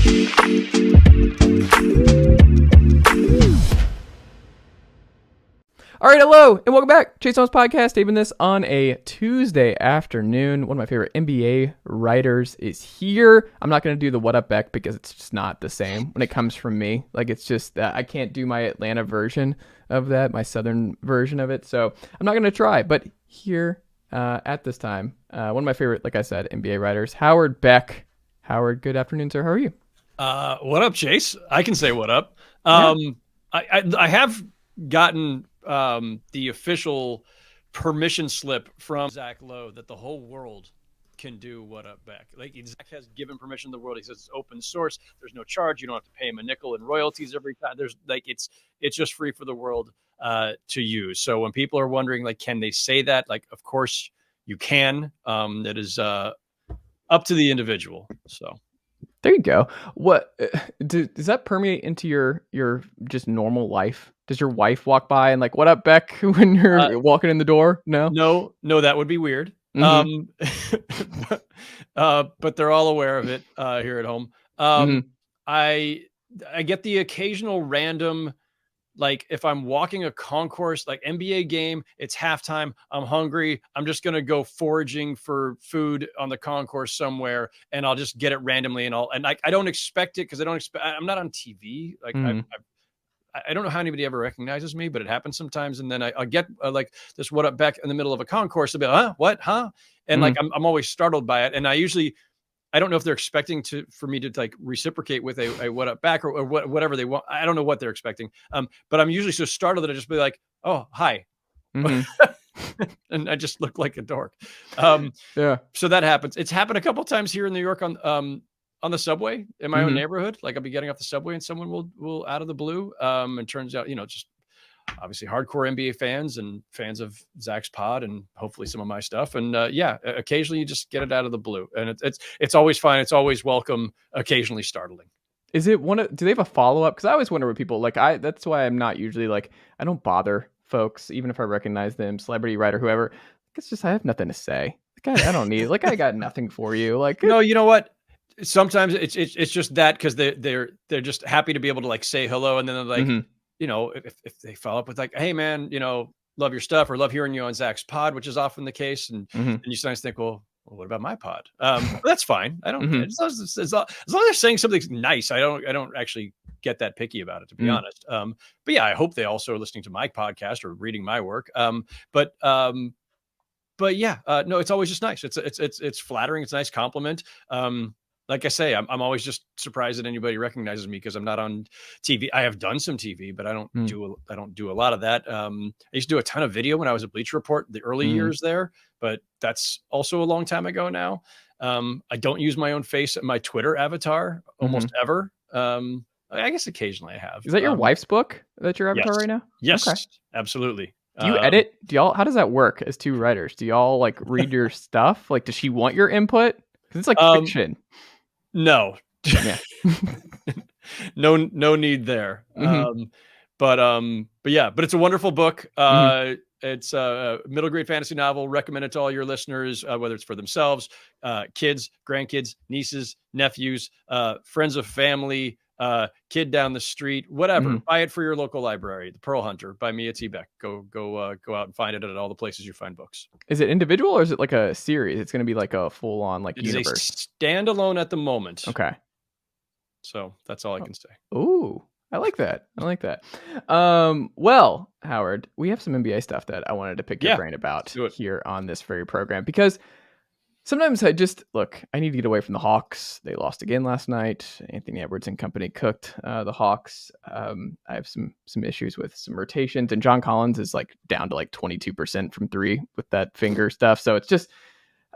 All right, hello, and welcome back. Chase Thomas Podcast, taping this on a Tuesday afternoon. One of my favorite NBA writers is here. I'm not going to do the What Up Beck because it's just not the same when it comes from me. Like, it's just that I can't do my Atlanta version of that, my Southern version of it. So I'm not going to try. But here at this time, one of my favorite, like I said, NBA writers, Howard Beck. Howard, good afternoon, sir. How are you? What up, Chase? I can say what up. Yeah. I have gotten the official permission slip from Zach Lowe that the whole world can do What Up Beck. Like, Zach has given permission to the world. He says it's open source. There's no charge. You don't have to pay him a nickel in royalties every time. There's like it's just free for the world to use. So when people are wondering, like, can they say that? Like, of course you can. That is up to the individual. So. There you go. What does that permeate into your just normal life? Does your wife walk by and like, "What up, Beck?" when you're walking in the door? No, that would be weird. Mm-hmm. But they're all aware of it here at home. I get the occasional random, like if I'm walking a concourse, like NBA game, it's halftime, I'm hungry, I'm just going to go foraging for food on the concourse somewhere, and I'll just get it randomly, and I don't expect it because I'm not on TV. Like I don't know how anybody ever recognizes me, but it happens sometimes. And then I get like this What Up Beck in the middle of a concourse. They'll be like, huh? What? Huh? And like, I'm always startled by it. And I don't know if they're expecting for me to like reciprocate with a What Up Beck or whatever they want. I don't know what they're expecting. But I'm usually so startled that I just be like, oh, hi. And I just look like a dork. Yeah. So that happens. It's happened a couple times here in New York on the subway in my own neighborhood. Like I'll be getting off the subway and someone will out of the blue. And turns out, just obviously hardcore NBA fans and fans of Zach's pod and hopefully some of my stuff. And occasionally you just get it out of the blue, and it's always fine. It's always welcome. Occasionally startling. Is it do they have a follow-up? Cause I always wonder what people like, that's why I'm not usually like, I don't bother folks, even if I recognize them, celebrity writer, whoever. It's just, I have nothing to say. Like, I don't need, like, I got nothing for you. Like, no, you know what? Sometimes it's just that because they're just happy to be able to like say hello, and then they're like, if they follow up with like, hey man, love your stuff or love hearing you on Zach's pod, which is often the case, and you sometimes think, well, what about my pod? That's fine. I don't as long as they're saying something nice, I don't actually get that picky about it, to be honest. But yeah, I hope they also are listening to my podcast or reading my work. But yeah, no, it's always just nice. It's flattering. It's a nice compliment. Like I say, I'm always just surprised that anybody recognizes me because I'm not on TV. I have done some TV, but I don't do a lot of that. I used to do a ton of video when I was at Bleacher Report, the early years there, but that's also a long time ago now. I don't use my own face at my Twitter avatar almost ever. I guess occasionally I have. Is that your wife's book that's your avatar right now? Yes, okay. Absolutely. Do you edit? How does that work as two writers? Do y'all like read your stuff? Like, does she want your input? Because it's like fiction. No. Yeah. no need there. But it's a wonderful book. It's a middle grade fantasy novel. Recommend it to all your listeners, whether it's for themselves, kids, grandkids, nieces, nephews, friends of family, kid down the street, whatever. Buy it for your local library. The Pearl Hunter by Mia T. Beck. Go out and find it at all the places you find books. Is it individual or is it like a series? It's going to be like a full on like universe. It's a standalone at the moment. Okay. So that's all I can say. Ooh, I like that. Well, Howard, we have some NBA stuff that I wanted to pick your brain about here on this very program, because sometimes I need to get away from the Hawks. They lost again last night. Anthony Edwards and company cooked the Hawks. I have some issues with some rotations, and John Collins is like down to like 22% from three with that finger stuff. So it's just,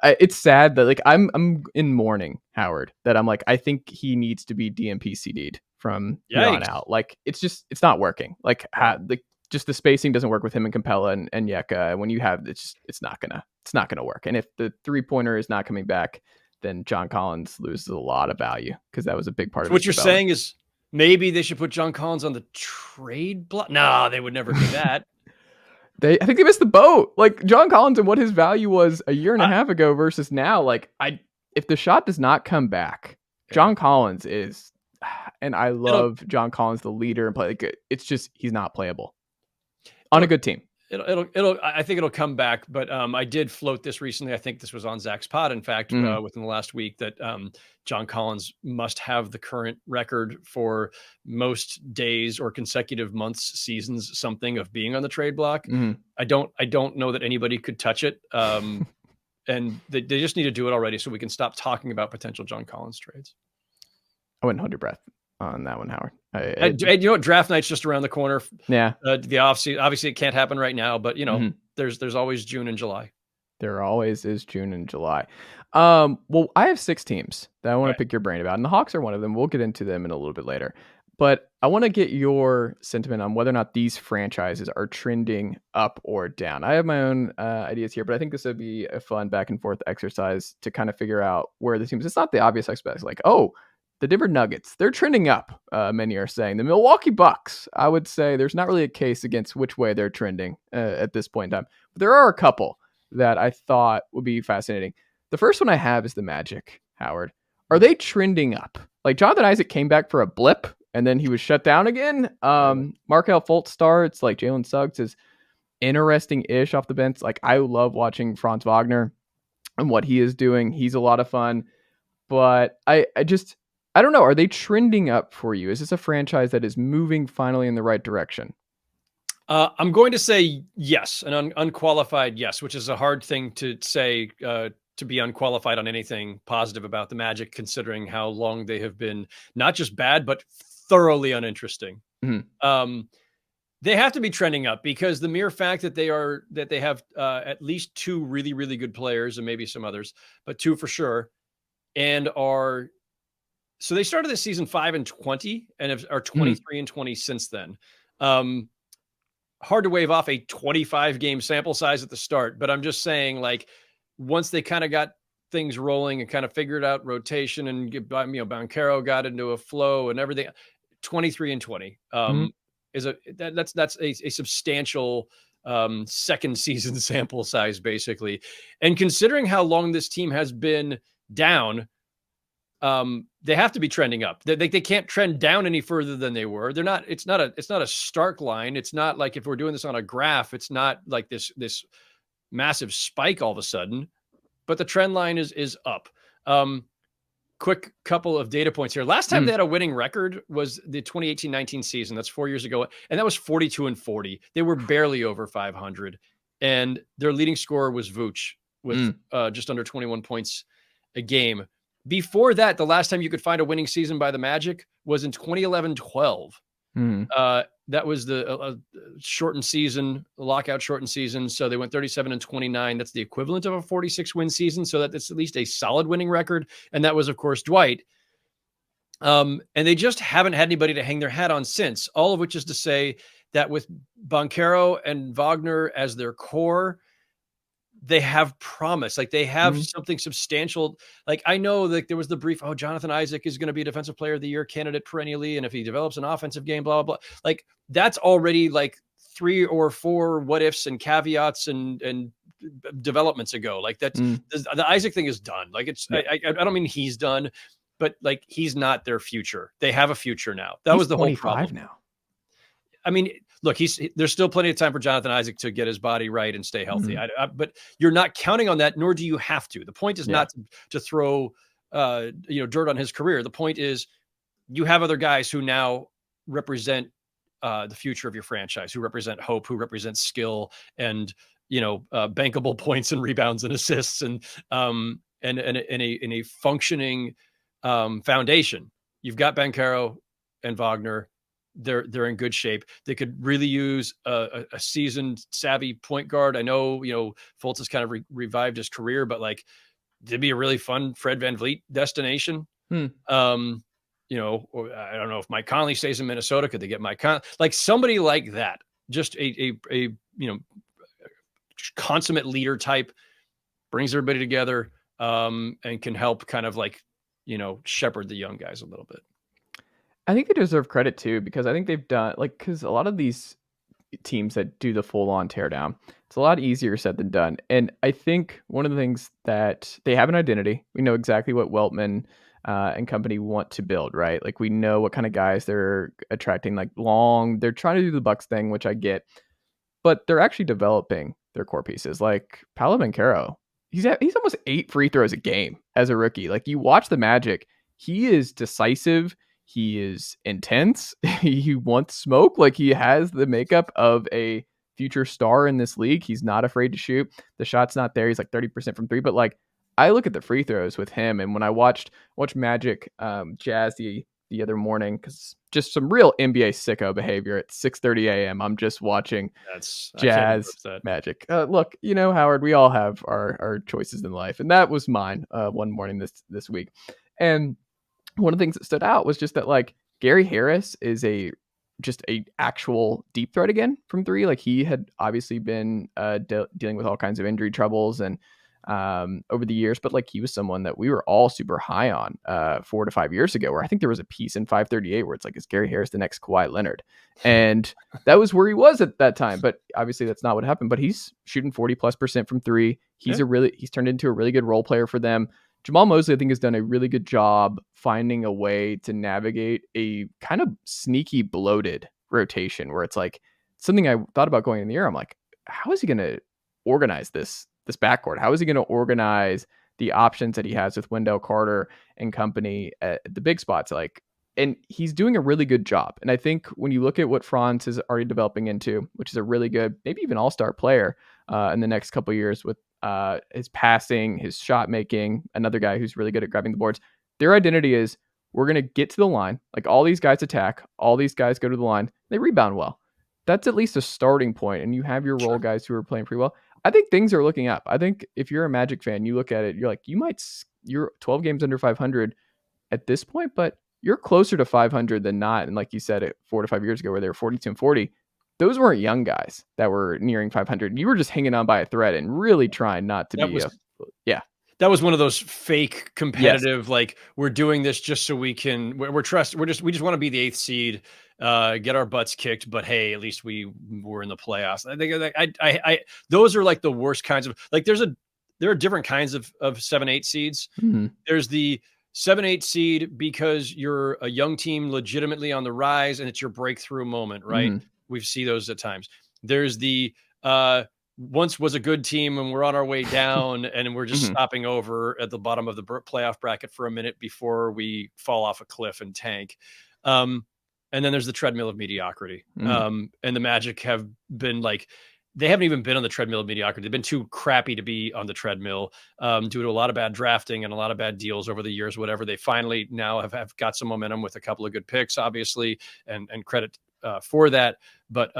it's sad that like I'm in mourning, Howard, that I'm like, I think he needs to be DMP CD'd from here on out. Like, it's not working. Like, just the spacing doesn't work with him and Capella and Yeka. When you have, it's not gonna work. And if the 3-pointer is not coming back, then John Collins loses a lot of value, because that was a big part of what you're saying is maybe they should put John Collins on the trade block. No, they would never do that. I think they missed the boat. Like, John Collins and what his value was a year and a half ago versus now. Like, if the shot does not come back, John Collins is and I love John Collins, the leader, and play. Like, it's just he's not playable on a good team. I think it'll come back, but I did float this recently. I think this was on Zach's pod, in fact, within the last week, that John Collins must have the current record for most days or consecutive months, seasons, something of being on the trade block. I don't know that anybody could touch it. And they just need to do it already so we can stop talking about potential John Collins trades. I wouldn't hold your breath on that one, Howard. And you know what? Draft night's just around the corner. Yeah. The offseason, obviously it can't happen right now, but there's always June and July. There always is June and July. Well, I have 6 teams that I want to pick your brain about, and the Hawks are one of them. We'll get into them in a little bit later. But I want to get your sentiment on whether or not these franchises are trending up or down. I have my own ideas here, but I think this would be a fun back and forth exercise to kind of figure out where the teams. It's not the obvious aspects, like, the Denver Nuggets, they're trending up. Many are saying the Milwaukee Bucks. I would say there's not really a case against which way they're trending at this point in time. But there are a couple that I thought would be fascinating. The first one I have is the Magic, Howard. Are they trending up? Like, Jonathan Isaac came back for a blip and then he was shut down again. Markelle Fultz starts. Like, Jalen Suggs is interesting-ish off the bench. Like, I love watching Franz Wagner and what he is doing. He's a lot of fun. But I don't know. Are they trending up for you? Is this a franchise that is moving finally in the right direction? I'm going to say yes, an unqualified yes, which is a hard thing to say, to be unqualified on anything positive about the Magic, considering how long they have been not just bad, but thoroughly uninteresting. They have to be trending up because the mere fact that they have at least 2 really, really good players, and maybe some others, but 2 for sure, and so they started this season 5-20 and are 23-20 since then. Hard to wave off a 25 game sample size at the start, but I'm just saying, like, once they kind of got things rolling and kind of figured out rotation and Banchero got into a flow and everything, 23-20 that's a substantial second season sample size, basically. And considering how long this team has been down, they have to be trending up. They can't trend down any further than they were. They're not. It's not a stark line. It's not like, if we're doing this on a graph, it's not like this massive spike all of a sudden. But the trend line is up. Quick couple of data points here. Last time they had a winning record was the 2018-19 season. That's 4 years ago, and that was 42-40. They were barely over 500, and their leading scorer was Vooch with just under 21 points a game. Before that, the last time you could find a winning season by the Magic was in 2011-12. That was the shortened season, lockout shortened season. So they went 37-29. That's the equivalent of a 46 win season. So that's at least a solid winning record. And that was, of course, Dwight. And they just haven't had anybody to hang their hat on since. All of which is to say that with Banchero and Wagner as their core, they have promise. Like, they have something substantial. Like, I know that there was the brief, Jonathan Isaac is going to be a defensive player of the year candidate perennially. And if he develops an offensive game, blah, blah, blah. Like, that's already like 3 or 4 what ifs and caveats and developments ago. Like, that's the Isaac thing is done. Like, it's, I don't mean he's done, but like, he's not their future. They have a future now. That was the whole problem. Now. I mean, look, there's still plenty of time for Jonathan Isaac to get his body right and stay healthy. But you're not counting on that, nor do you have to. The point is not to throw dirt on his career. The point is, you have other guys who now represent the future of your franchise, who represent hope, who represent skill, and bankable points and rebounds and assists, and in a functioning foundation. You've got Banchero and Wagner. They're in good shape. They could really use a seasoned, savvy point guard. I know, Fultz has kind of revived his career, but like, it'd be a really fun Fred VanVleet destination. Or I don't know if Mike Conley stays in Minnesota. Could they get Mike Conley? Like, somebody like that, just a consummate leader type, brings everybody together, and can help kind of like, shepherd the young guys a little bit. I think they deserve credit too, because I think they've done, because a lot of these teams that do the full on teardown, it's a lot easier said than done. And I think one of the things that they have an identity, we know exactly what Weltman and company want to build, right? Like we know what kind of guys they're attracting, like they're trying to do the Bucks thing, which I get, but they're actually developing their core pieces. Like Paolo Banchero, he's almost 8 free throws a game as a rookie. Like you watch the Magic, he is decisive. He is intense. He wants smoke. Like he has the makeup of a future star in this league. He's not afraid to shoot. The shot's not there. He's like 30% from 3, but like I look at the free throws with him, and when I watched Magic Jazz the other morning, because just some real NBA sicko behavior at 6:30 a.m. I'm just watching Jazz Magic. Look, Howard, we all have our choices in life, and that was mine one morning this week. And one of the things that stood out was just that like Gary Harris is just a actual deep threat again from 3. Like he had obviously been dealing with all kinds of injury troubles and over the years, but like he was someone that we were all super high on 4 to 5 years ago, where I think there was a piece in 538 where it's like, is Gary Harris the next Kawhi Leonard? And that was where he was at that time, but obviously that's not what happened. But he's shooting 40+% from 3. He's turned into a really good role player for them. Jamal Mosley, I think, has done a really good job finding a way to navigate a kind of sneaky bloated rotation where it's like something I thought about going in the year. I'm like, how is he going to organize this backcourt? How is he going to organize the options that he has with Wendell Carter and company at the big spots? And he's doing a really good job. And I think when you look at what Franz is already developing into, which is a really good, maybe even all-star player in the next couple of years with his passing, his shot making, another guy who's really good at grabbing the boards. Their identity is we're going to get to the line. Like all these guys attack, all these guys go to the line. They rebound well. That's at least a starting point, and you have your role guys who are playing pretty well. I think things are looking up. I think if you're a Magic fan, you look at it, you're like, you're 12 games under 500 at this point, but you're closer to 500 than not. And like you said, 4 to 5 years ago, where they were 42 and 40. Those weren't young guys that were nearing 500. You were just hanging on by a thread and really trying not to That was one of those fake competitive, like we're doing this just so we can, we just want to be the 8th seed, get our butts kicked, but hey, at least we were in the playoffs. I think those are like the worst kinds of, like there are different kinds of 7-8 seeds. Mm-hmm. There's the 7-8 seed because you're a young team legitimately on the rise and it's your breakthrough moment, right? Mm-hmm. We see those at times. There's the once was a good team and we're on our way down and we're just stopping over at the bottom of the playoff bracket for a minute before we fall off a cliff and tank. And then there's the treadmill of mediocrity. And the Magic have been like, they haven't even been on the treadmill of mediocrity. They've been too crappy to be on the treadmill due to a lot of bad drafting and a lot of bad deals over the years, whatever. They finally now have got some momentum with a couple of good picks, obviously, and credit for that. But,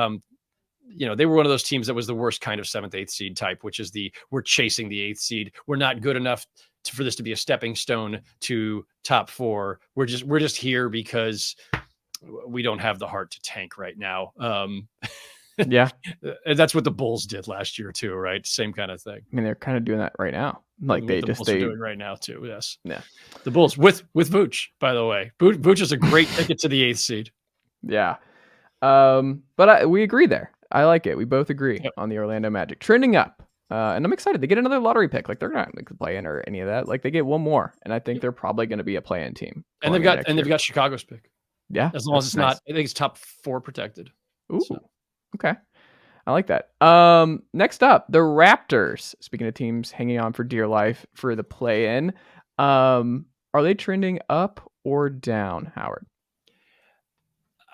they were one of those teams that was the worst kind of 7th, 8th seed type, which is we're chasing the 8th seed. We're not good enough for this to be a stepping stone to top 4. We're just here because we don't have the heart to tank right now. Yeah. That's what the Bulls did last year too, right? Same kind of thing. I mean, they're kind of doing that right now. Like they're doing right now too. Yes. Yeah. The Bulls with Vooch, by the way. Vooch is a great ticket to the 8th seed. Yeah. But we agree there. I like it. We both agree on the Orlando Magic trending up. And I'm excited. They get another lottery pick. Like they're not going to play in or any of that. Like they get one more, and I think they're probably going to be a play-in team. And they've got Chicago's pick. Yeah, as long as it's not. I think it's top 4 protected. Ooh, so. Okay, I like that. Next up, the Raptors. Speaking of teams hanging on for dear life for the play-in, are they trending up or down, Howard?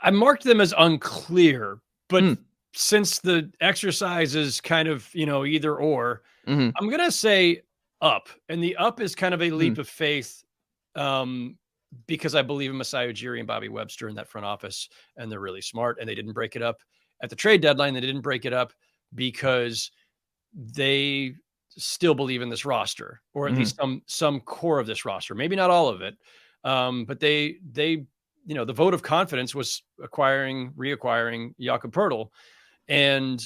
I marked them as unclear, but since the exercise is kind of, either or, I'm going to say up. And the up is kind of a leap of faith because I believe in Masai Ujiri and Bobby Webster in that front office, and they're really smart, and they didn't break it up at the trade deadline. They didn't break it up because they still believe in this roster, or at least some core of this roster, maybe not all of it. But they the vote of confidence was reacquiring Jakob Poeltl. And,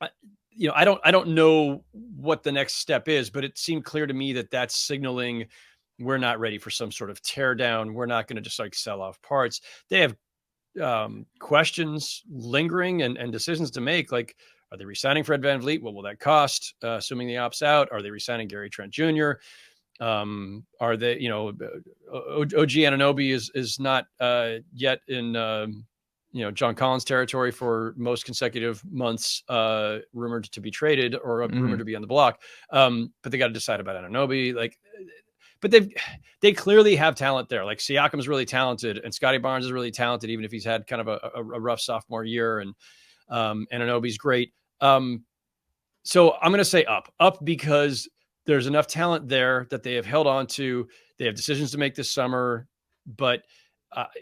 I don't know what the next step is, but it seemed clear to me that that's signaling we're not ready for some sort of tear down. We're not going to just like sell off parts. They have questions lingering and decisions to make. Like, are they resigning Fred VanVleet? What will that cost? Assuming he opts out, are they resigning Gary Trent Jr.? Are they, OG Anunoby is not yet in, John Collins territory for most consecutive months, rumored to be traded or rumored to be on the block. But they got to decide about Anunoby. But they clearly have talent there. Like Siakam's really talented and Scotty Barnes is really talented, even if he's had kind of a rough sophomore year, and Anunoby's great. So I'm going to say up because there's enough talent there that they have held on to. They have decisions to make this summer, but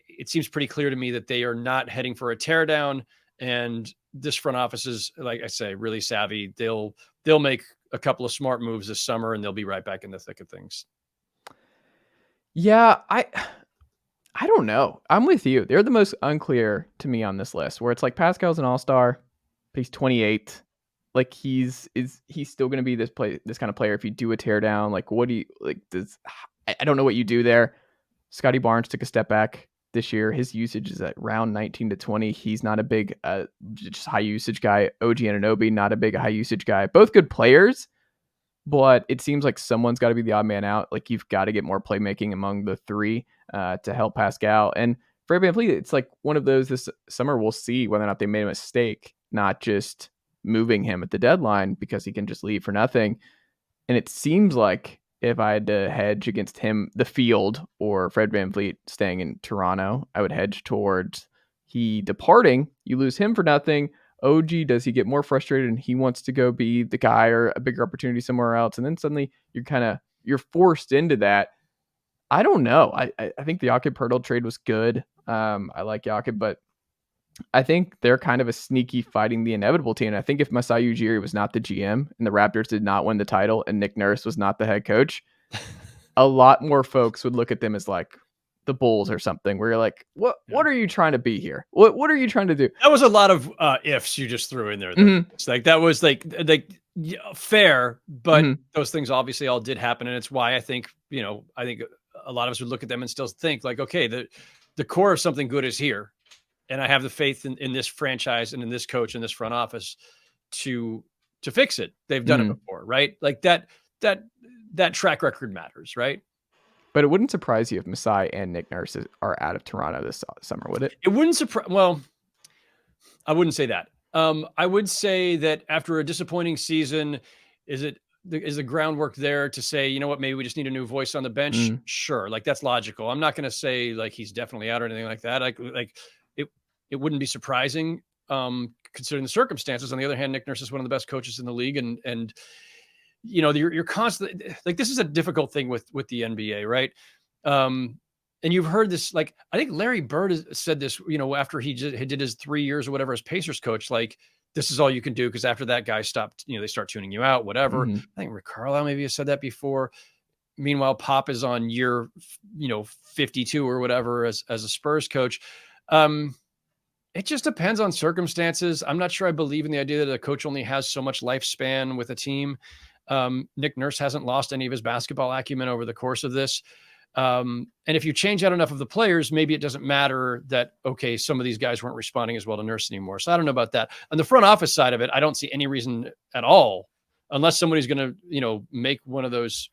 it seems pretty clear to me that they are not heading for a teardown. And this front office is, like I say, really savvy. They'll make a couple of smart moves this summer, and they'll be right back in the thick of things. Yeah, I don't know. I'm with you. They're the most unclear to me on this list, where it's like Pascal's an all-star, but he's 28. Like he's still going to be this kind of player if you do a teardown. Like what do you like? I don't know what you do there. Scotty Barnes took a step back this year. His usage is at around 19 to 20. He's not a big just high usage guy. OG Anunoby, not a big high usage guy. Both good players, but it seems like someone's got to be the odd man out. Like you've got to get more playmaking among the three to help Pascal. And Fred VanVleet, it's like one of those this summer we'll see whether or not they made a mistake, not just moving him at the deadline because he can just leave for nothing. And it seems like if I had to hedge against him, the field, or Fred VanVleet staying in Toronto, I would hedge towards he departing. You lose him for nothing. OG, does he get more frustrated and he wants to go be the guy or a bigger opportunity somewhere else? And then suddenly you're forced into that. I don't know. I think the Jakob Poeltl trade was good. I like Jakob, but I think they're kind of a sneaky fighting the inevitable team. And I think if Masai Ujiri was not the GM and the Raptors did not win the title and Nick Nurse was not the head coach, a lot more folks would look at them as like the Bulls or something, where you're like, what are you trying to be here? What are you trying to do? That was a lot of ifs you just threw in there. It's like, that was like fair, but those things obviously all did happen. And it's why I think a lot of us would look at them and still think like, okay, the core of something good is here. And I have the faith in this franchise and in this coach and this front office to fix it. They've done it before, right? Like that track record matters, right? But it wouldn't surprise you if Masai and Nick Nurse are out of Toronto this summer, would it? It wouldn't surprise. Well, I wouldn't say that. I would say that after a disappointing season, is the groundwork there to say, you know what, maybe we just need a new voice on the bench? Sure, like that's logical. I'm not going to say like he's definitely out or anything like that. Like it wouldn't be surprising considering the circumstances. On the other hand, Nick Nurse is one of the best coaches in the league, and you're constantly like, this is a difficult thing with the NBA, right? And you've heard this, like I think Larry Bird said this, after he did his 3 years or whatever as Pacers coach, like this is all you can do because after that guy stopped, they start tuning you out, whatever. I think Rick Carlisle maybe has said that before. Meanwhile, Pop is on year 52 or whatever as a Spurs coach. It just depends on circumstances. I'm not sure I believe in the idea that a coach only has so much lifespan with a team. Nick Nurse hasn't lost any of his basketball acumen over the course of this. And if you change out enough of the players, maybe it doesn't matter that, okay, some of these guys weren't responding as well to Nurse anymore. So I don't know about that. On the front office side of it, I don't see any reason at all, unless somebody's going to, make one of those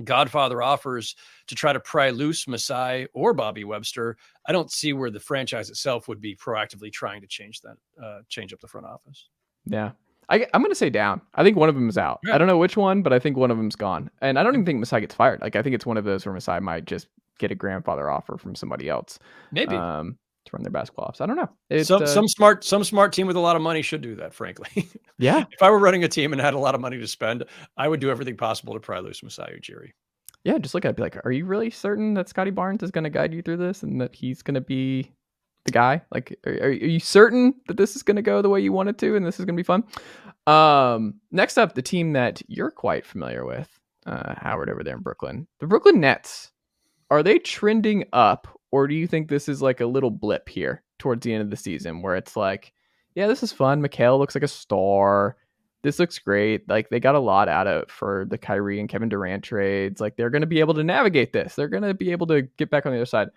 Godfather offers to try to pry loose Masai or Bobby Webster. I don't see where the franchise itself would be proactively trying to change up the front office. Yeah. I'm going to say down. I think one of them is out. Yeah. I don't know which one, but I think one of them's gone. And I don't even think Masai gets fired. Like, I think it's one of those where Masai might just get a grandfather offer from somebody else. Maybe. To run their basketball office. I don't know. Some smart team with a lot of money should do that, frankly. Yeah. If I were running a team and had a lot of money to spend, I would do everything possible to pry loose Masai Ujiri. Yeah, just look at it, be like, are you really certain that Scotty Barnes is going to guide you through this and that he's going to be the guy? Like, are you certain that this is going to go the way you want it to and this is going to be fun? Next up, the team that you're quite familiar with, Howard, over there in Brooklyn. The Brooklyn Nets. Are they trending up, or do you think this is like a little blip here towards the end of the season where it's like, yeah, this is fun. Mikail looks like a star. This looks great. Like, they got a lot out of it for the Kyrie and Kevin Durant trades. Like, they're going to be able to navigate this. They're going to be able to get back on the other side.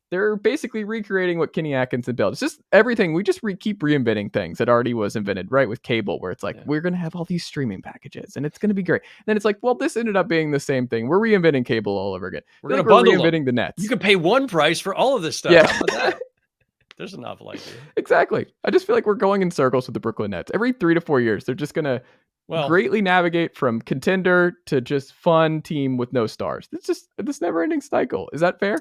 they're basically recreating what Kenny Atkinson built. It's just everything. We just keep reinventing things that already was invented, right? With cable, where it's like, we're going to have all these streaming packages and it's going to be great. Then it's like, well, this ended up being the same thing. We're reinventing cable all over again. We're going to bundle reinventing the nets. You can pay one price for all of this stuff. Yeah. How about that? There's a novel idea. Exactly. I just feel like we're going in circles with the Brooklyn Nets. Every 3 to 4 years, they're just going to greatly navigate from contender to just fun team with no stars. It's just this never-ending cycle. Is that fair?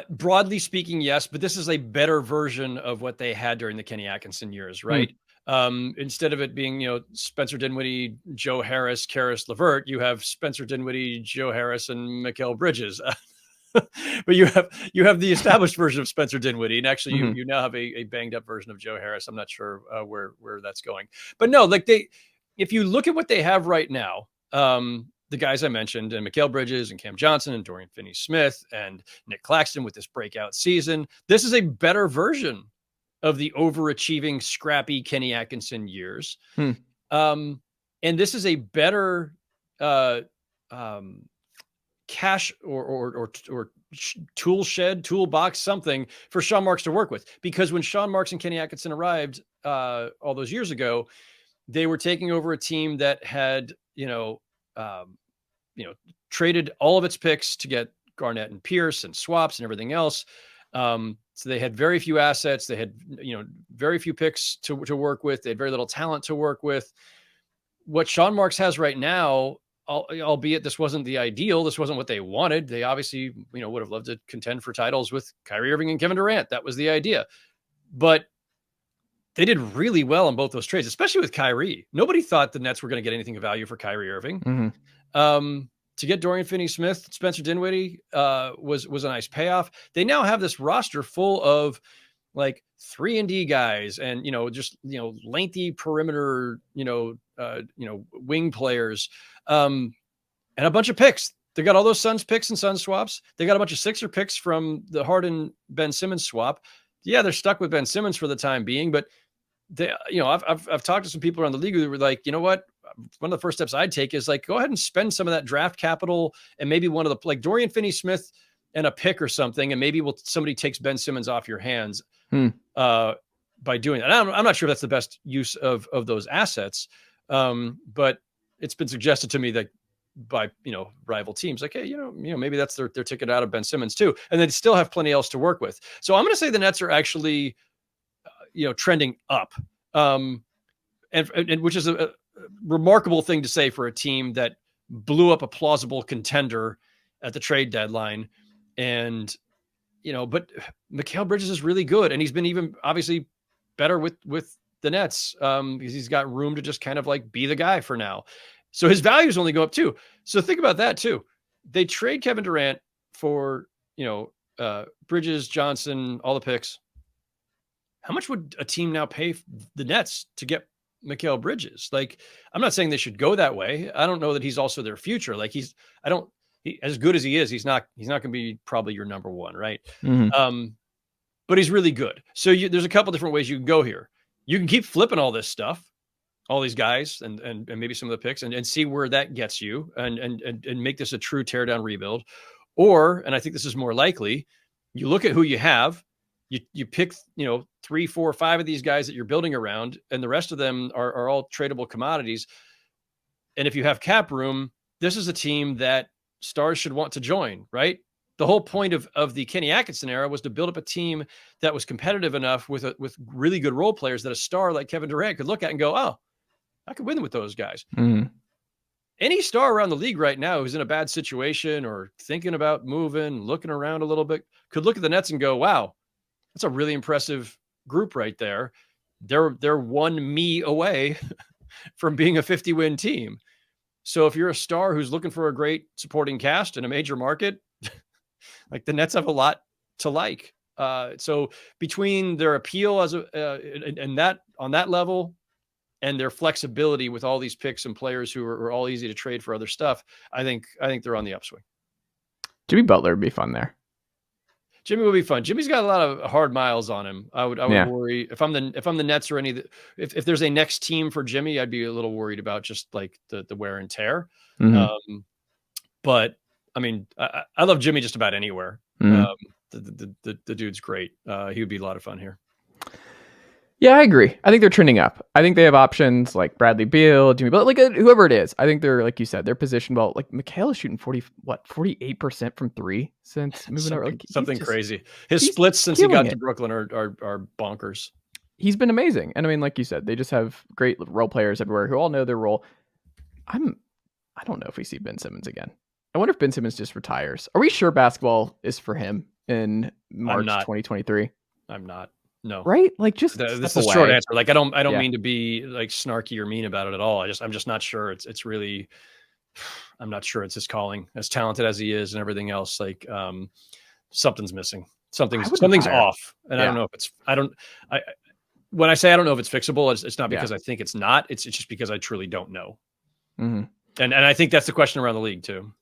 Broadly speaking, yes, but this is a better version of what they had during the Kenny Atkinson years, right? Instead of it being, Spencer Dinwiddie, Joe Harris, Karis LeVert, you have Spencer Dinwiddie, Joe Harris, and Mikail Bridges. But you have the established version of Spencer Dinwiddie, and actually you now have a banged up version of Joe Harris. I'm not sure where that's going, but no, if you look at what they have right now, the guys I mentioned, and Mikail Bridges and Cam Johnson and Dorian Finney-Smith and Nick Claxton with this breakout season, this is a better version of the overachieving, scrappy Kenny Atkinson years. And this is a better cash or toolbox, something for Sean Marks to work with. Because when Sean Marks and Kenny Atkinson arrived all those years ago, they were taking over a team that had, traded all of its picks to get Garnett and Pierce and swaps and everything else. So they had very few assets. They had, very few picks to work with. They had very little talent to work with. What Sean Marks has right now, albeit this wasn't the ideal, this wasn't what they wanted. They obviously, would have loved to contend for titles with Kyrie Irving and Kevin Durant. That was the idea. But they did really well in both those trades, especially with Kyrie. Nobody thought the Nets were going to get anything of value for Kyrie Irving. To get Dorian Finney-Smith, Spencer Dinwiddie was a nice payoff. They now have this roster full of 3-and-D guys and, lengthy perimeter, wing players, and a bunch of picks. They got all those Suns picks and Suns swaps. They got a bunch of Sixer picks from the Harden Ben Simmons swap. Yeah, they're stuck with Ben Simmons for the time being, but they, I've talked to some people around the league who were like, you know what? One of the first steps I'd take is go ahead and spend some of that draft capital and maybe one of the Dorian Finney-Smith and a pick or something, and maybe somebody takes Ben Simmons off your hands by doing that. I'm not sure if that's the best use of those assets, but it's been suggested to me that by rival teams, hey, maybe that's their ticket out of Ben Simmons too, and they still have plenty else to work with. So I'm going to say the Nets are actually trending up, and which is a remarkable thing to say for a team that blew up a plausible contender at the trade deadline. And, but Mikail Bridges is really good. And he's been even obviously better with the Nets because he's got room to just kind of be the guy for now. So his values only go up too. So think about that too. They trade Kevin Durant for, Bridges, Johnson, all the picks. How much would a team now pay the Nets to get Mikail Bridges? I'm not saying they should go that way. I don't know that he's also their future. As good as he is, he's not going to be probably your number one, right? But he's really good. So there's a couple different ways you can go here. You can keep flipping all this stuff, all these guys, and maybe some of the picks, and see where that gets you, and make this a true teardown rebuild. Or, and I think this is more likely, you look at who you have. You pick, 3, 4, 5 of these guys that you're building around, and the rest of them are all tradable commodities. And if you have cap room, this is a team that stars should want to join, right? The whole point of the Kenny Atkinson era was to build up a team that was competitive enough with really good role players that a star like Kevin Durant could look at and go, oh, I could win with those guys. Any star around the league right now who's in a bad situation or thinking about moving, looking around a little bit, could look at the Nets and go, wow, that's a really impressive group right there. They're 1 me away from being a 50-win team. So if you're a star who's looking for a great supporting cast in a major market, the Nets have a lot to like. So between their appeal as and that on that level and their flexibility with all these picks and players who are all easy to trade for other stuff, I think they're on the upswing. Jimmy Butler would be fun there. Jimmy will be fun. Jimmy's got a lot of hard miles on him. I would worry if I'm the Nets or if there's a next team for Jimmy, I'd be a little worried about just the wear and tear. But I mean, I love Jimmy just about anywhere. the dude's great. He would be a lot of fun here. Yeah, I agree. I think they're trending up. I think they have options like Bradley Beal, Jimmy Butler, like whoever it is. I think they're, like you said, they're positioned well. Like Mikail is shooting 48% from three since moving over. Like something crazy. His splits since he got to Brooklyn are bonkers. He's been amazing. And I mean, like you said, they just have great role players everywhere who all know their role. I don't know if we see Ben Simmons again. I wonder if Ben Simmons just retires. Are we sure basketball is for him in March 2023? I'm not. No. Right? Like this is the short answer. Like I don't mean to be like snarky or mean about it at all. I'm just not sure. It's really, I'm not sure it's his calling, as talented as he is and everything else. Like something's missing. Something's off. And I don't know if when I say I don't know if it's fixable, it's not because I think it's not. It's just because I truly don't know. Mm-hmm. And I think that's the question around the league too.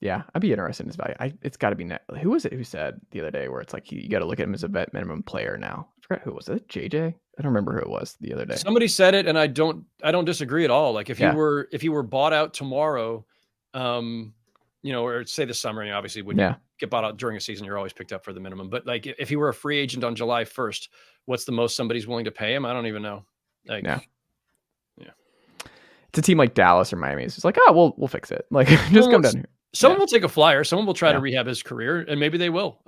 Yeah, I'd be interested in his value. It's got to be who was it who said the other day where it's like you got to look at him as a vet minimum player now. I forgot who was it. JJ? I don't remember who it was the other day. Somebody said it, and I don't disagree at all. Like if you were bought out tomorrow, or say this summer, and obviously when you get bought out during a season, you're always picked up for the minimum. But like if you were a free agent on July 1st, what's the most somebody's willing to pay him? I don't even know. Like, yeah. It's a team like Dallas or Miami. It's just like, oh, we'll fix it. Like just come down here. Someone will take a flyer. Someone will try to rehab his career, and maybe they will.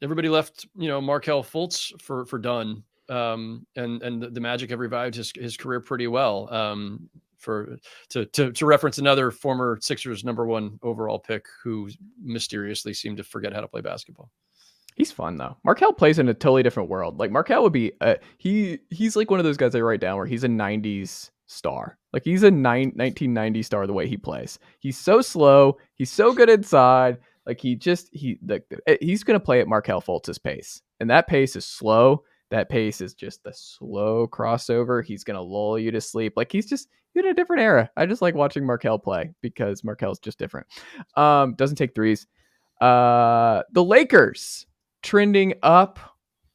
Everybody left, Markelle Fultz for Dunn, and the Magic have revived his career pretty well. To reference another former Sixers #1 overall pick who mysteriously seemed to forget how to play basketball. He's fun though. Markelle plays in a totally different world. Like Markelle would be, he's like one of those guys I write down where he's a '90s star. Like he's a 1990 star the way he plays. He's so slow. He's so good inside. Like he's going to play at Markelle Fultz's pace. And that pace is slow. That pace is just the slow crossover. He's going to lull you to sleep. Like he's just in a different era. I just like watching Markelle play because Markelle's just different. Doesn't take threes. The Lakers trending up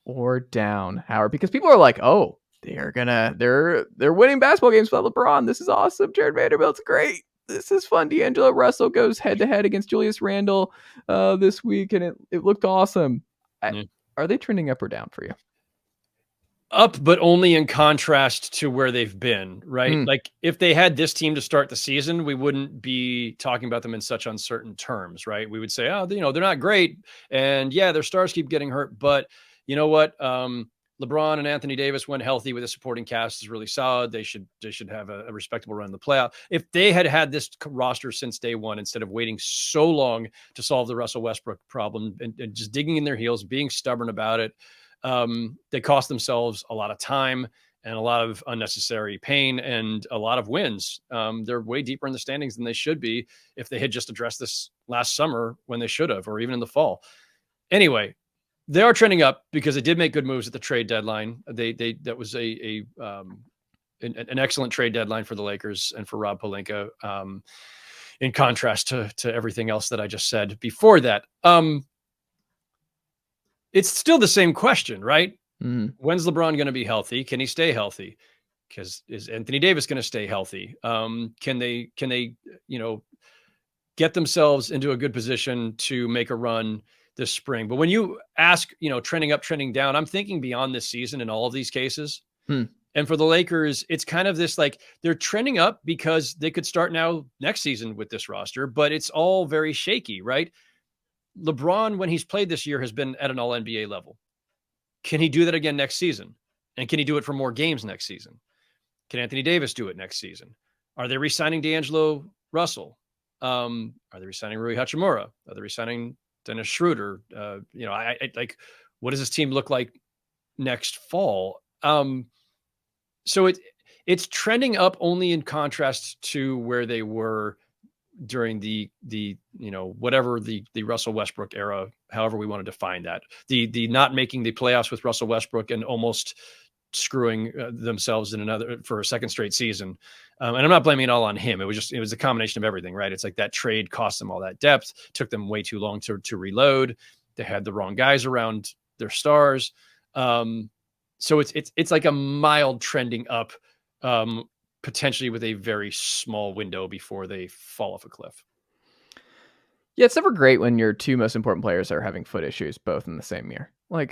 or down, Howard, because people are like, oh, they're winning basketball games without LeBron. This is awesome. Jared Vanderbilt's great. This is fun. D'Angelo Russell goes head to head against Julius Randle this week, and it looked awesome. Are they trending up or down for you? Up, but only in contrast to where they've been, right? Like if they had this team to start the season, we wouldn't be talking about them in such uncertain terms, right? We would say, oh, they're not great. And yeah, their stars keep getting hurt, but you know what? LeBron and Anthony Davis, when healthy with a supporting cast, is really solid. They should have a respectable run in the playoff. If they had this roster since day one, instead of waiting so long to solve the Russell Westbrook problem and just digging in their heels, being stubborn about it, they cost themselves a lot of time and a lot of unnecessary pain and a lot of wins. They're way deeper in the standings than they should be if they had just addressed this last summer when they should have, or even in the fall. Anyway, they are trending up because they did make good moves at the trade deadline. That was an excellent trade deadline for the Lakers and for Rob Pelinka. In contrast to everything else that I just said before that, it's still the same question, right? Mm-hmm. When's LeBron going to be healthy? Can he stay healthy? Because is Anthony Davis going to stay healthy? Can they get themselves into a good position to make a run this spring? But when you ask, trending up, trending down, I'm thinking beyond this season in all of these cases. And for the Lakers, it's kind of this, like, they're trending up because they could start now next season with this roster, but it's all very shaky, right? LeBron, when he's played this year, has been at an all-NBA level. Can he do that again next season? And can he do it for more games next season? Can Anthony Davis do it next season? Are they re-signing D'Angelo Russell? Are they re-signing Rui Hachimura? Are they re-signing Dennis Schroeder? What does this team look like next fall? So it's trending up only in contrast to where they were during the whatever the Russell Westbrook era, however we want to define that, the not making the playoffs with Russell Westbrook and almost screwing themselves for a second straight season. And I'm not blaming it all on him. It was a combination of everything, right? It's like that trade cost them all that depth, took them way too long to reload. They had the wrong guys around their stars. So it's like a mild trending up, potentially with a very small window before they fall off a cliff. Yeah, it's never great when your two most important players are having foot issues both in the same year. Like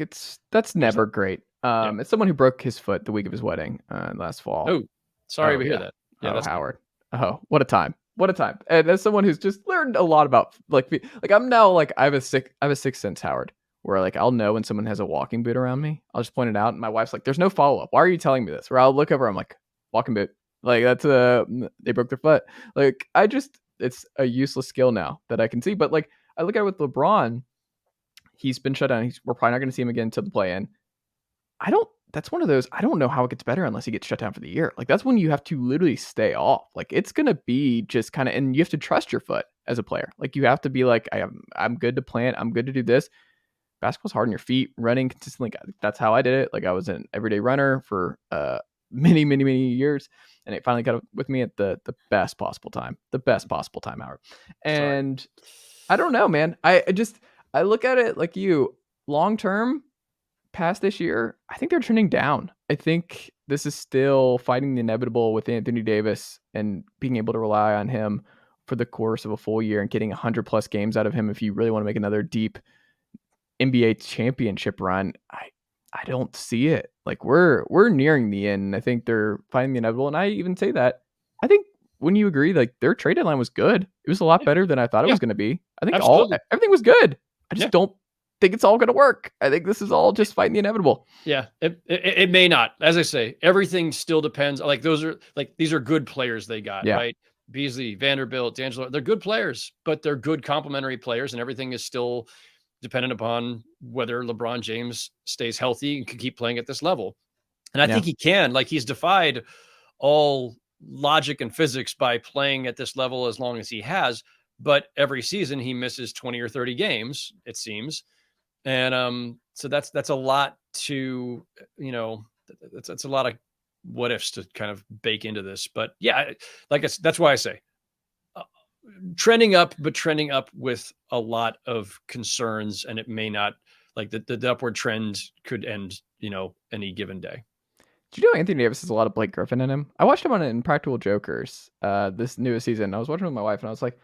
that's never great. It's someone who broke his foot the week of his wedding last fall. Oh, sorry to hear that. Yeah, that's Howard. Oh, what a time. What a time. And as someone who's just learned a lot about like I'm now like I have a sixth sense, Howard, where like I'll know when someone has a walking boot around me. I'll just point it out and my wife's like, there's no follow-up. Why are you telling me this? Where I'll look over, I'm like, walking boot. Like that's they broke their foot. Like it's a useless skill now that I can see. But like I look at it with LeBron, he's been shut down. We're probably not going to see him again until the play-in. That's one of those, I don't know how it gets better unless he gets shut down for the year. Like that's when you have to literally stay off. Like it's going to be just kind of, and you have to trust your foot as a player. Like you have to be like, I'm good to plant. I'm good to do this. Basketball's hard on your feet, running consistently. That's how I did it. Like I was an everyday runner for many years, and it finally got with me at the best possible time, Howard. And sorry. I don't know, man. I look at it like you, long term, past this year, I think they're trending down. I think this is still fighting the inevitable with Anthony Davis and being able to rely on him for the course of a full year and getting 100+ games out of him if you really want to make another deep NBA championship run. I don't see it. Like we're nearing the end. I think they're fighting the inevitable. And I even say that. I think when you agree, like their trade deadline was good. It was a lot better than I thought it was going to be. I think everything was good. I just don't think it's all going to work. I think this is all just fighting the inevitable. Yeah, it may not. As I say, everything still depends. Like these are good players they got, right? Beasley, Vanderbilt, D'Angelo, they're good players, but they're good complementary players, and everything is still dependent upon whether LeBron James stays healthy and can keep playing at this level. And I think he can. Like he's defied all logic and physics by playing at this level as long as he has. But every season he misses 20 or 30 games, it seems. And so that's a lot to, that's a lot of what ifs to kind of bake into this. But yeah, that's why I say trending up, but trending up with a lot of concerns, and it may not, like the upward trend could end, any given day. Do you know Anthony Davis has a lot of Blake Griffin in him? I watched him on Impractical Jokers this newest season. I was watching with my wife and I was like,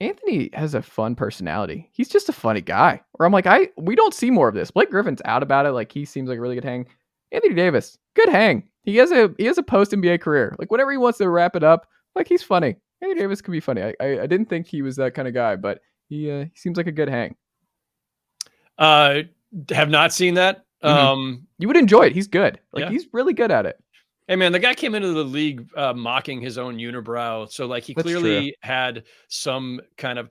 Anthony has a fun personality. He's just a funny guy. Or I'm like, we don't see more of this. Blake Griffin's out about it. Like he seems like a really good hang. Anthony Davis, good hang. He has a post NBA career. Like whenever he wants to wrap it up, like he's funny. Anthony Davis could be funny. I didn't think he was that kind of guy, but he seems like a good hang. Have not seen that. Mm-hmm. You would enjoy it. He's good. Like he's really good at it. Hey man, the guy came into the league mocking his own unibrow. So like he clearly had some kind of,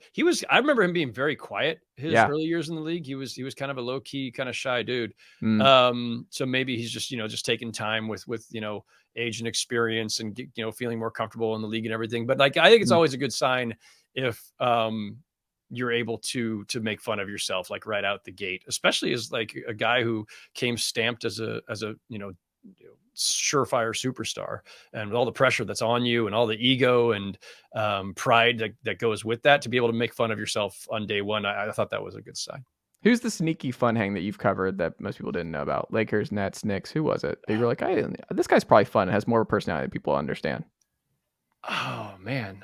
I remember him being very quiet his early years in the league. He was kind of a low key, kind of shy dude. So maybe he's just, just taking time with, age and experience and, feeling more comfortable in the league and everything. But like, I think it's always a good sign if you're able to make fun of yourself, like right out the gate, especially as like a guy who came stamped as a surefire superstar, and with all the pressure that's on you and all the ego and pride that goes with that, to be able to make fun of yourself on day one, I thought that was a good sign. Who's the sneaky fun hang that you've covered that most people didn't know about? Lakers, Nets, Knicks. Who was it? They were like, this guy's probably fun and has more of a personality than people understand. Oh man.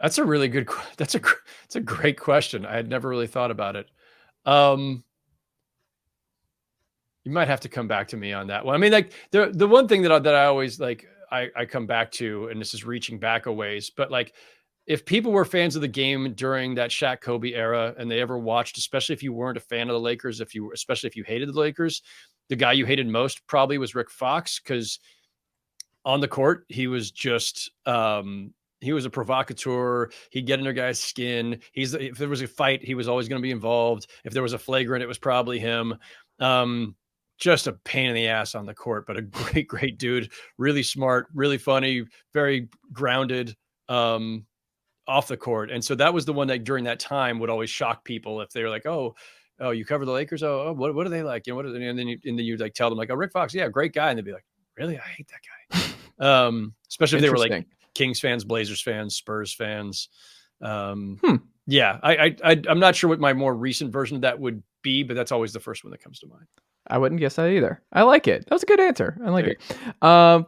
That's a really good, that's a great question. I had never really thought about it. You might have to come back to me on that one. I mean, like the one thing that I always like, I come back to, and this is reaching back a ways, but like if people were fans of the game during that Shaq Kobe era and they ever watched, especially if you weren't a fan of the Lakers, especially if you hated the Lakers, the guy you hated most probably was Rick Fox, because on the court, he was just, he was a provocateur. He'd get under guys' skin. If there was a fight, he was always going to be involved. If there was a flagrant, it was probably him. Just a pain in the ass on the court, but a great dude, really smart, really funny, very grounded, off the court. And so that was the one that during that time would always shock people if they were like, oh, you cover the Lakers. Oh, what are they like? And then you like tell them like, oh, Rick Fox. Yeah. Great guy. And they'd be like, really? I hate that guy. Especially if they were like Kings fans, Blazers fans, Spurs fans. Yeah, I'm not sure what my more recent version of that would be, but that's always the first one that comes to mind. I wouldn't guess that either. I like it. That was a good answer. I like it.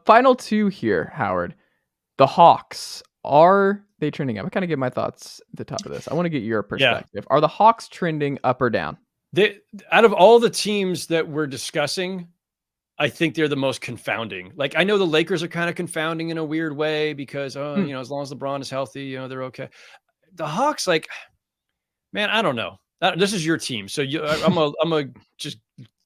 Final two here, Howard. The Hawks Are they trending up? I kind of give my thoughts at the top of this. I want to get your perspective. Are the Hawks trending up or down? Out of all the teams that we're discussing, I think they're the most confounding. Like, I know the Lakers are kind of confounding in a weird way because, as long as LeBron is healthy, they're okay. The Hawks, like, man, I don't know. This is your team. So I'm gonna just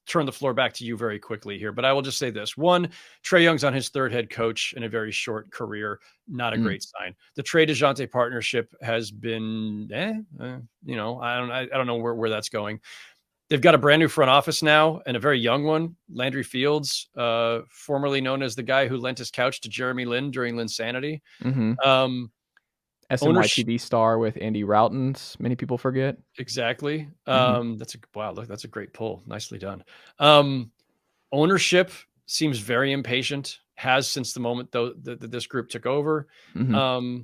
turn the floor back to you very quickly here, but I will just say this. One, Trae Young's on his third head coach in a very short career. Not a great sign. The Trae DeJounte partnership has been, I don't know where that's going. They've got a brand new front office now and a very young one, Landry Fields, formerly known as the guy who lent his couch to Jeremy Lin during Linsanity. SNYTV star with Andy Routens. Many people forget. Exactly. That's a great pull. Nicely done. Ownership seems very impatient, has since the moment that this group took over. We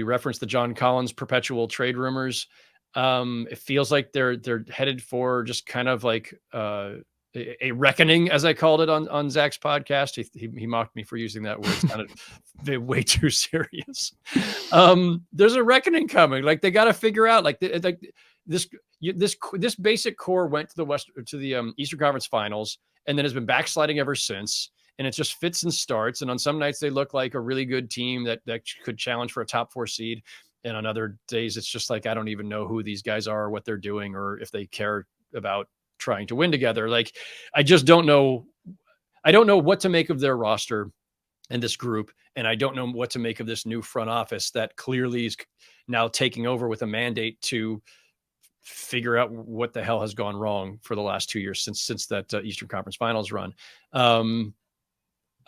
referenced the John Collins perpetual trade rumors. It feels like they're headed for just kind of like a reckoning, as I called it on Zach's podcast. He mocked me for using that word. It's kind of way too serious. There's a reckoning coming. Like, they got to figure out this basic core went to the Eastern Conference Finals and then has been backsliding ever since. And it just fits and starts. And on some nights they look like a really good team that could challenge for a top 4 seed. And on other days, it's just like, I don't even know who these guys are, or what they're doing, or if they care about trying to win together. Like, I just don't know. I don't know what to make of their roster and this group. And I don't know what to make of this new front office that clearly is now taking over with a mandate to figure out what the hell has gone wrong for the last 2 years since that Eastern Conference Finals run.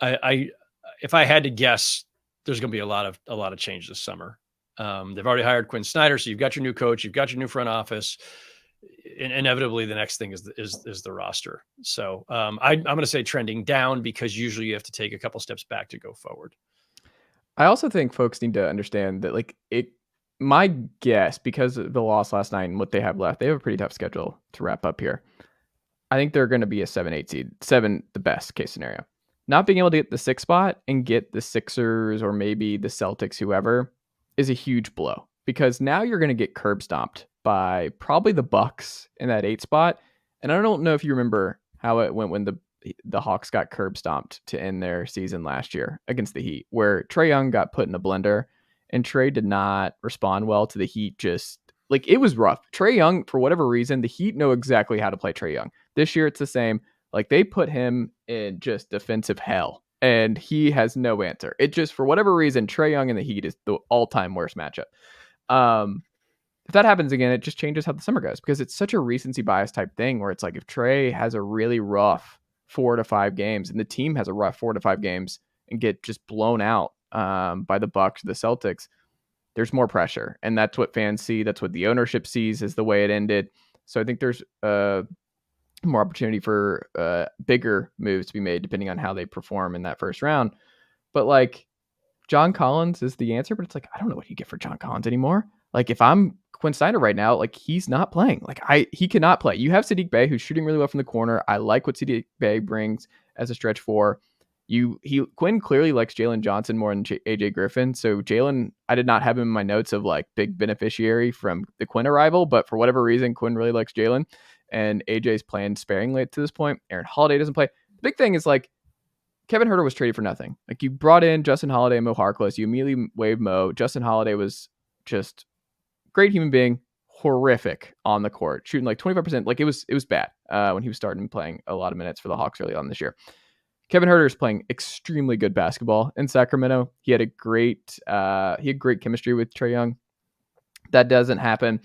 If I had to guess, there's going to be a lot of change this summer. They've already hired Quinn Snyder, so you've got your new coach, you've got your new front office. Inevitably, the next thing is the roster. So I'm going to say trending down, because usually you have to take a couple steps back to go forward. I also think folks need to understand that, my guess, because of the loss last night and what they have left, they have a pretty tough schedule to wrap up here. I think they're going to be a 7-8 seed, 7 the best case scenario. Not being able to get the 6th spot and get the Sixers or maybe the Celtics, whoever, is a huge blow, because now you're going to get curb stomped by probably the Bucks in that 8th spot. And I don't know if you remember how it went when the Hawks got curb stomped to end their season last year against the Heat, where Trae Young got put in a blender and Trae did not respond well to the Heat. Just like, it was rough. Trae Young, for whatever reason, the Heat know exactly how to play Trae Young. This year it's the same. Like, they put him in just defensive hell and he has no answer. It just, for whatever reason, Trae Young and the Heat is the all-time worst matchup. If that happens again, it just changes how the summer goes, because it's such a recency bias type thing where it's like, if Trae has a really rough 4 to 5 games and the team has a rough 4 to 5 games and get just blown out by the Bucks or the Celtics, there's more pressure. And that's what fans see. That's what the ownership sees, is the way it ended. So I think there's more opportunity for bigger moves to be made depending on how they perform in that first round. But like, John Collins is the answer, but it's like, I don't know what you get for John Collins anymore. Like, if I'm Quinn Snyder right now, like, he's not playing. Like, he cannot play. You have Saddiq Bey, who's shooting really well from the corner. I like what Saddiq Bey brings as a stretch 4. Quinn clearly likes Jalen Johnson more than AJ Griffin. So Jalen, I did not have him in my notes of like big beneficiary from the Quinn arrival, but for whatever reason, Quinn really likes Jalen, and AJ's playing sparingly to this point. Aaron Holiday doesn't play. The big thing is, like, Kevin Huerter was traded for nothing. Like, you brought in Justin Holiday and Mo Harkless. You immediately waived Mo. Justin Holiday was just great human being, horrific on the court, shooting like 25%. Like, it was bad when he was starting playing a lot of minutes for the Hawks early on this year. Kevin Huerter is playing extremely good basketball in Sacramento. He had great chemistry with Trae Young. That doesn't happen.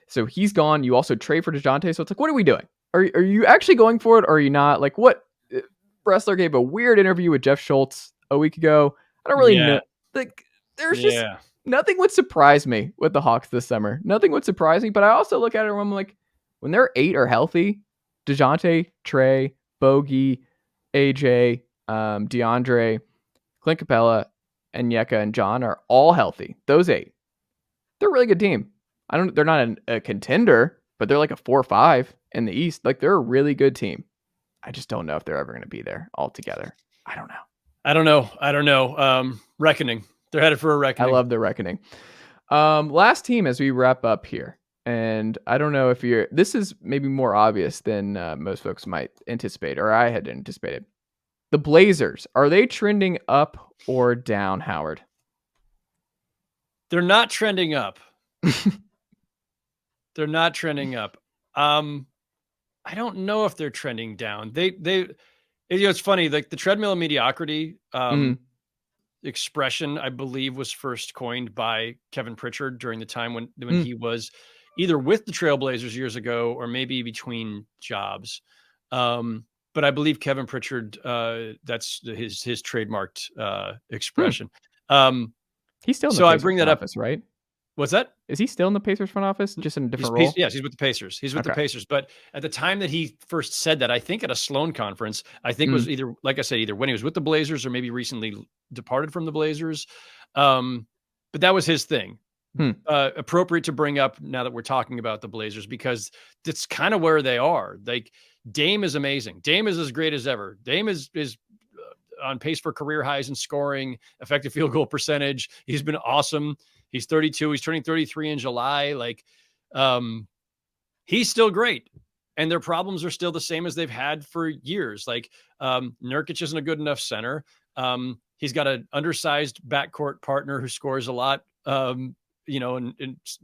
So he's gone. You also trade for DeJounte. So it's like, what are we doing? Are you actually going for it, or are you not? Like, what? Wrestler gave a weird interview with Jeff Schultz a week ago. I don't really know. Like, there's just nothing would surprise me with the Hawks this summer. Nothing would surprise me. But I also look at it and I'm like, when their 8 are healthy, DeJounte, Trae, Bogey, AJ, DeAndre, Clint Capella, and Yeka and John are all healthy. Those 8, they're a really good team. They're not a contender, but they're like a 4 or 5 in the East. Like, they're a really good team. I just don't know if they're ever going to be there altogether. I don't know. Reckoning. They're headed for a reckoning. I love the reckoning. Last team as we wrap up here. And I don't know if this is maybe more obvious than most folks might anticipate, or I had anticipated. The Blazers, are they trending up or down, Howard? They're not trending up. They're not trending up. I don't know if they're trending down. It's funny, like the treadmill of mediocrity expression, I believe, was first coined by Kevin Pritchard during the time when he was either with the Trailblazers years ago or maybe between jobs. But I believe Kevin Pritchard, that's his trademarked expression. He's still in the so I bring that office, right? What's that? Is he still in the Pacers front office, just in a different role? Yes, he's with the Pacers. He's with the Pacers. But at the time that he first said that, I think at a Sloan conference, I think it was either, like I said, either when he was with the Blazers or maybe recently departed from the Blazers. But that was his thing. Appropriate to bring up now that we're talking about the Blazers, because that's kind of where they are. Like Dame is amazing. Dame is as great as ever. Dame is on pace for career highs in scoring, effective field goal percentage. He's been awesome. He's 32. He's turning 33 in July. Like, he's still great. And their problems are still the same as they've had for years. Like, Nurkic isn't a good enough center. He's got an undersized backcourt partner who scores a lot. And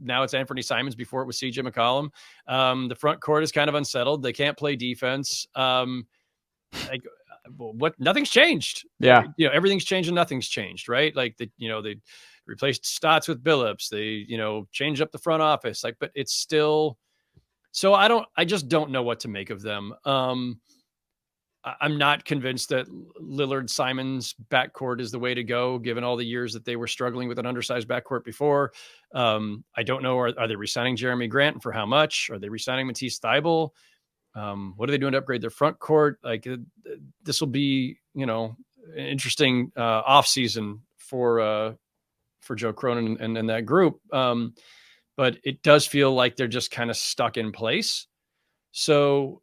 now it's Anthony Simons. Before it was CJ McCollum. The front court is kind of unsettled. They can't play defense. Nothing's changed. Yeah. Everything's changed and nothing's changed. Right. Like they replaced Stotts with Billups. They, changed up the front office. Like, but it's still, so I just don't know what to make of them. I'm not convinced that Lillard Simons backcourt is the way to go, given all the years that they were struggling with an undersized backcourt before. I don't know. Are they re-signing Jeremy Grant, and for how much? Are they re-signing Matisse Thybulle? What are they doing to upgrade their front court? Like this will be, an interesting off season for Joe Cronin and that group. But it does feel like they're just kind of stuck in place. So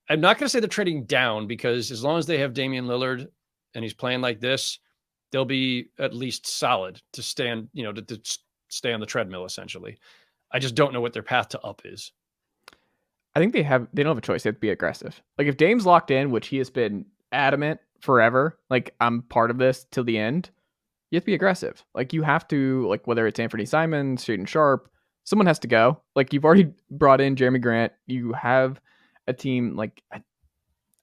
I'm not going to say they're trading down, because as long as they have Damian Lillard and he's playing like this, they'll be at least solid to stand, to stay on the treadmill, essentially. I just don't know what their path to up is. I think they don't have a choice. They have to be aggressive. Like if Dame's locked in, which he has been adamant forever, like I'm part of this till the end, you have to be aggressive. Like you have to, like whether it's Anthony Simons, Shaedon Sharpe, someone has to go. Like you've already brought in Jeremy Grant. You have a team like,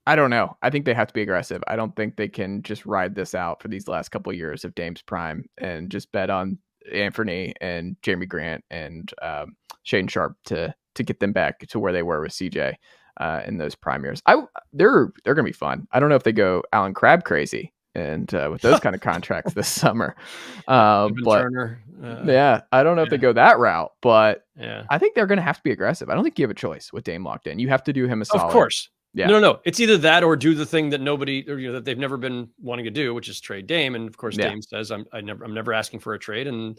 I don't know. I think they have to be aggressive. I don't think they can just ride this out for these last couple of years of Dame's prime and just bet on Anthony and Jeremy Grant and Shaedon Sharpe to get them back to where they were with CJ in those prime years. They're going to be fun. I don't know if they go Alan Crabb crazy and with those kind of contracts this summer. But Turner, I don't know if they go that route, but yeah, I think they're going to have to be aggressive. I don't think you have a choice with Dame locked in. You have to do him a solid. Of course. Yeah. No. It's either that or do the thing that nobody, or that they've never been wanting to do, which is trade Dame. And of course, Dame says, I'm never asking for a trade. And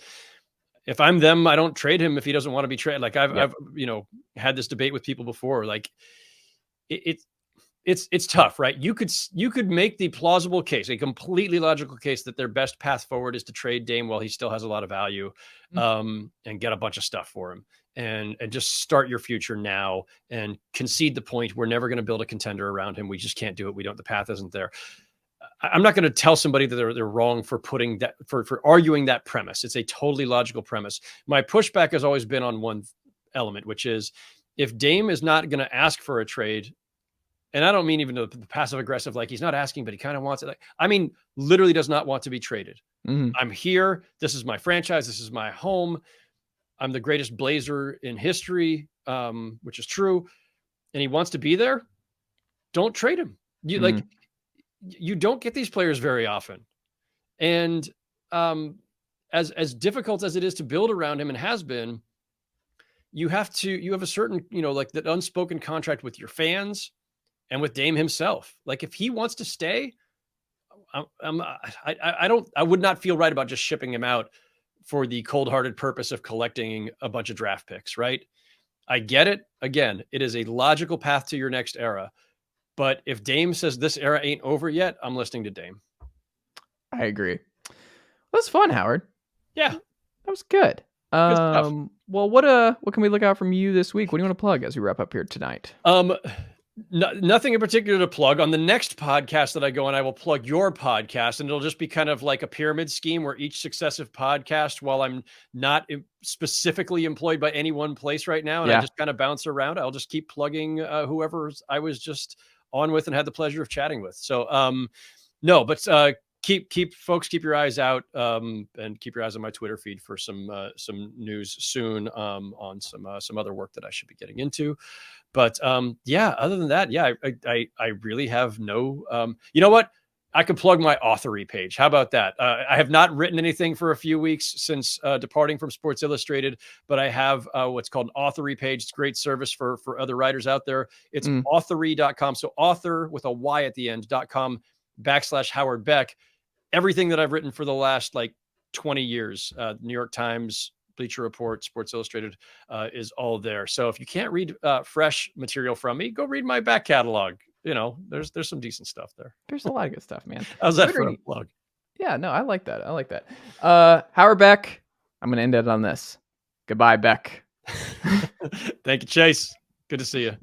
if I'm them, I don't trade him if he doesn't want to be traded. Like I've had this debate with people before. Like it's tough, right? You could make the plausible case, a completely logical case, that their best path forward is to trade Dame while he still has a lot of value, and get a bunch of stuff for him and just start your future now and concede the point. We're never going to build a contender around him. We just can't do it. The path isn't there. I'm not going to tell somebody that they're wrong for putting that, for arguing that premise. It's a totally logical premise. My pushback has always been on one element, which is if Dame is not going to ask for a trade, and I don't mean even the passive aggressive, like he's not asking, but he kind of wants it. Like, I mean, literally does not want to be traded. I'm here. This is my franchise. This is my home. I'm the greatest Blazer in history, which is true. And he wants to be there. Don't trade him. You don't get these players very often. And as difficult as it is to build around him and has been, you have a certain, like that unspoken contract with your fans and with Dame himself. Like if he wants to stay, I would not feel right about just shipping him out for the cold-hearted purpose of collecting a bunch of draft picks, right? I get it. Again, it is a logical path to your next era. But if Dame says this era ain't over yet, I'm listening to Dame. I agree. was fun, Howard. Yeah, that was good. Good stuff. Well, what can we look out from you this week? What do you want to plug as we wrap up here tonight? Nothing in particular to plug. On the next podcast that I go on, I will plug your podcast, and it'll just be kind of like a pyramid scheme where each successive podcast, while I'm not specifically employed by any one place right now, and I just kind of bounce around, I'll just keep plugging whoever I was just on with and had the pleasure of chatting with. So, no, but keep your eyes out, and keep your eyes on my Twitter feed for some news soon on some other work that I should be getting into. But other than that, I really have no. You know what? I could plug my authory page. How about that? I have not written anything for a few weeks since departing from Sports Illustrated, but I have what's called an authory page. It's a great service for other writers out there. It's authory.com. So author with a Y at the end.com/Howard Beck. Everything that I've written for the last 20 years, New York Times, Bleacher Report, Sports Illustrated, is all there. So if you can't read fresh material from me, go read my back catalog. There's some decent stuff there. There's a lot of good stuff, man. How's that for a plug? Yeah, no, I like that. Howard Beck, I'm going to end it on this. Goodbye, Beck. Thank you, Chase. Good to see you.